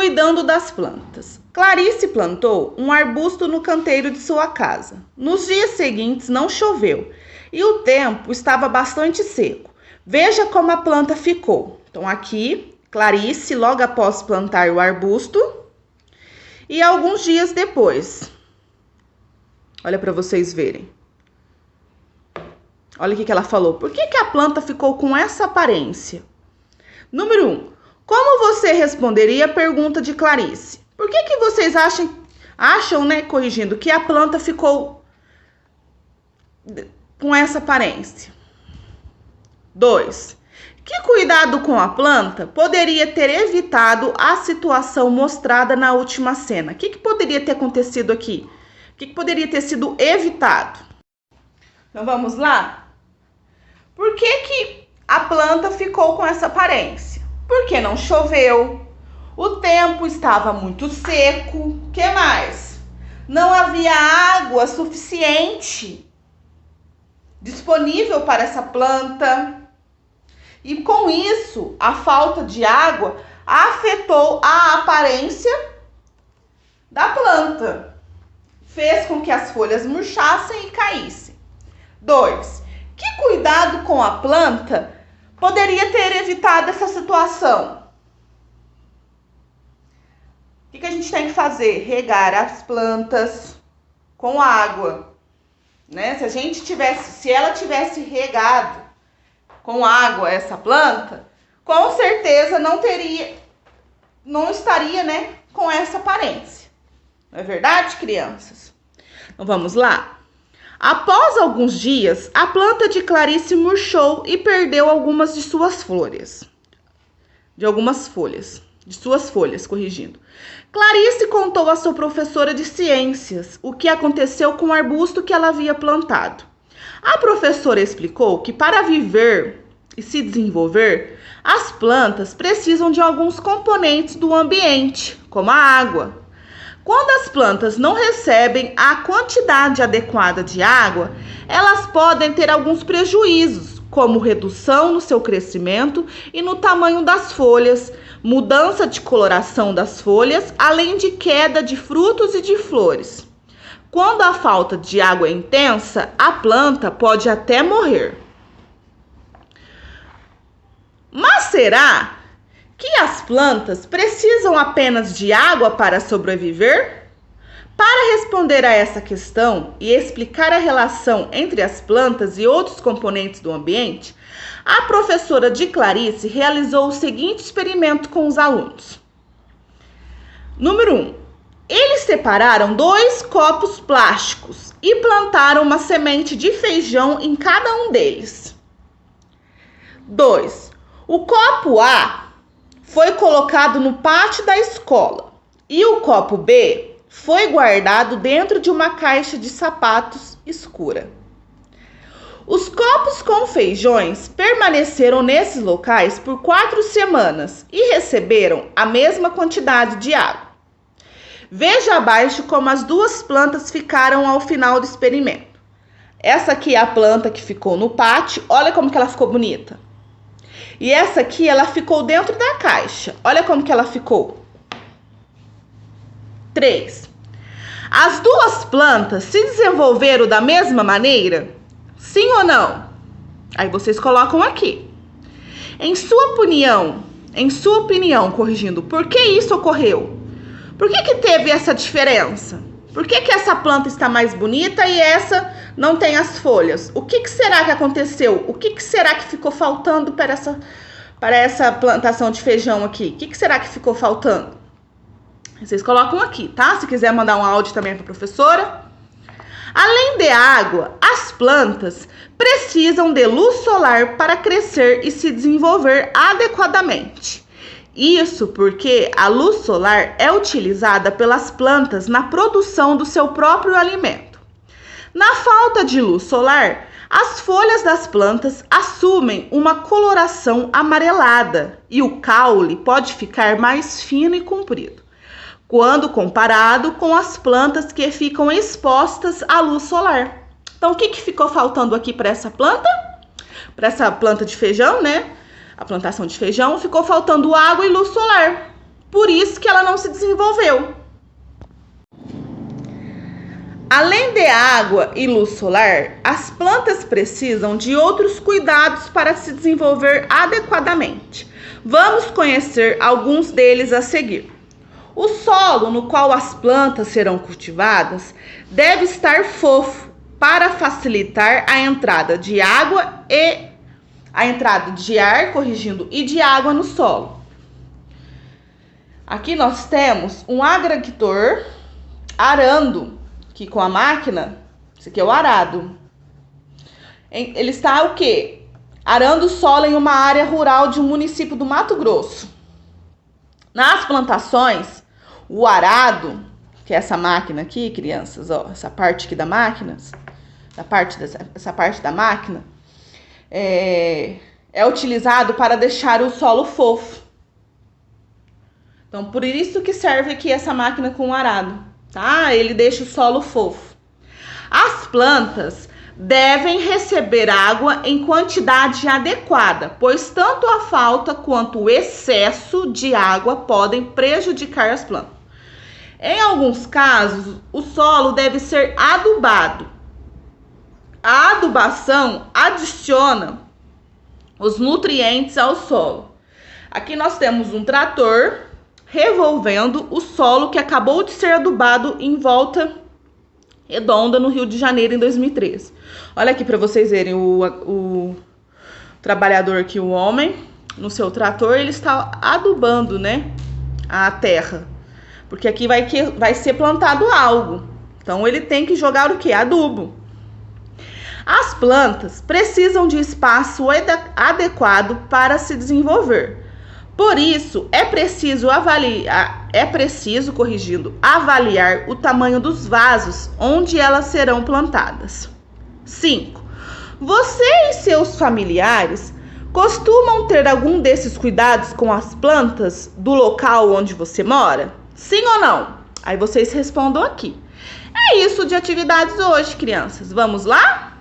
Cuidando das plantas. Clarice plantou um arbusto no canteiro de sua casa. Nos dias seguintes não choveu e o tempo estava bastante seco. Veja como a planta ficou. Então aqui, Clarice, logo após plantar o arbusto, e alguns dias depois. Olha para vocês verem. Olha o que ela falou. Por que a planta ficou com essa aparência? Número 1. Como você responderia a pergunta de Clarice? Por que vocês acham, né, corrigindo, que a planta ficou com essa aparência? 2. Que cuidado com a planta poderia ter evitado a situação mostrada na última cena? O que poderia ter acontecido aqui? O que poderia ter sido evitado? Então vamos lá? Por que a planta ficou com essa aparência? Porque não choveu, o tempo estava muito seco, o que mais? Não havia água suficiente disponível para essa planta. E com isso, a falta de água afetou a aparência da planta. Fez com que as folhas murchassem e caíssem. 2. Que cuidado com a planta poderia ter evitado essa situação? O que a gente tem que fazer? Regar as plantas com água, né? Se ela tivesse regado com água essa planta, com certeza não estaria, né, com essa aparência. Não é verdade, crianças? Então vamos lá. Após alguns dias, a planta de Clarice murchou e perdeu algumas de suas folhas. Corrigindo. Clarice contou à sua professora de ciências o que aconteceu com o arbusto que ela havia plantado. A professora explicou que para viver e se desenvolver, as plantas precisam de alguns componentes do ambiente, como a água. Quando as plantas não recebem a quantidade adequada de água, elas podem ter alguns prejuízos, como redução no seu crescimento e no tamanho das folhas, mudança de coloração das folhas, além de queda de frutos e de flores. Quando a falta de água é intensa, a planta pode até morrer. Mas será que as plantas precisam apenas de água para sobreviver? Para responder a essa questão e explicar a relação entre as plantas e outros componentes do ambiente, a professora de Clarice realizou o seguinte experimento com os alunos. Número 1. Eles separaram 2 copos plásticos e plantaram uma semente de feijão em cada um deles. 2. O copo A foi colocado no pátio da escola e o copo B foi guardado dentro de uma caixa de sapatos escura. Os copos com feijões permaneceram nesses locais por 4 semanas e receberam a mesma quantidade de água. Veja abaixo como as 2 plantas ficaram ao final do experimento. Essa aqui é a planta que ficou no pátio, olha como que ela ficou bonita. E essa aqui, ela ficou dentro da caixa. Olha como que ela ficou. 3. As 2 plantas se desenvolveram da mesma maneira? Sim ou não? Aí vocês colocam aqui. Em sua opinião, corrigindo, por que isso ocorreu? Por que teve essa diferença? Por que essa planta está mais bonita e essa não tem as folhas? O que será que aconteceu? O que será que ficou faltando para essa plantação de feijão aqui? O que será que ficou faltando? Vocês colocam aqui, tá? Se quiser mandar um áudio também para a professora. Além de água, as plantas precisam de luz solar para crescer e se desenvolver adequadamente. Isso porque a luz solar é utilizada pelas plantas na produção do seu próprio alimento. Na falta de luz solar, as folhas das plantas assumem uma coloração amarelada e o caule pode ficar mais fino e comprido, quando comparado com as plantas que ficam expostas à luz solar. Então, o que ficou faltando aqui para essa planta? Para essa planta de feijão, né? A plantação de feijão, ficou faltando água e luz solar. Por isso que ela não se desenvolveu. Além de água e luz solar, as plantas precisam de outros cuidados para se desenvolver adequadamente. Vamos conhecer alguns deles a seguir. O solo no qual as plantas serão cultivadas deve estar fofo para facilitar a entrada de água e a entrada de ar, e de água no solo. Aqui nós temos um agricultor arando. Aqui com a máquina, esse aqui é o arado. Ele está o quê? Arando o solo em uma área rural de um município do Mato Grosso. Nas plantações, o arado, que é essa máquina aqui, crianças, ó, essa parte aqui da máquina, essa parte da máquina, é utilizado para deixar o solo fofo. Então, por isso que serve aqui essa máquina com o arado. Tá? Ele deixa o solo fofo. As plantas devem receber água em quantidade adequada, pois tanto a falta quanto o excesso de água podem prejudicar as plantas. Em alguns casos, o solo deve ser adubado. A adubação adiciona os nutrientes ao solo. Aqui nós temos um trator revolvendo o solo que acabou de ser adubado em Volta Redonda, no Rio de Janeiro, em 2013. Olha aqui para vocês verem o trabalhador aqui, o homem, no seu trator, ele está adubando, né, a terra. Porque aqui vai ser plantado algo. Então, ele tem que jogar o quê? Adubo. As plantas precisam de espaço adequado para se desenvolver. Por isso, é preciso avaliar o tamanho dos vasos onde elas serão plantadas. 5. Você e seus familiares costumam ter algum desses cuidados com as plantas do local onde você mora? Sim ou não? Aí vocês respondam aqui. É isso de atividades hoje, crianças. Vamos lá?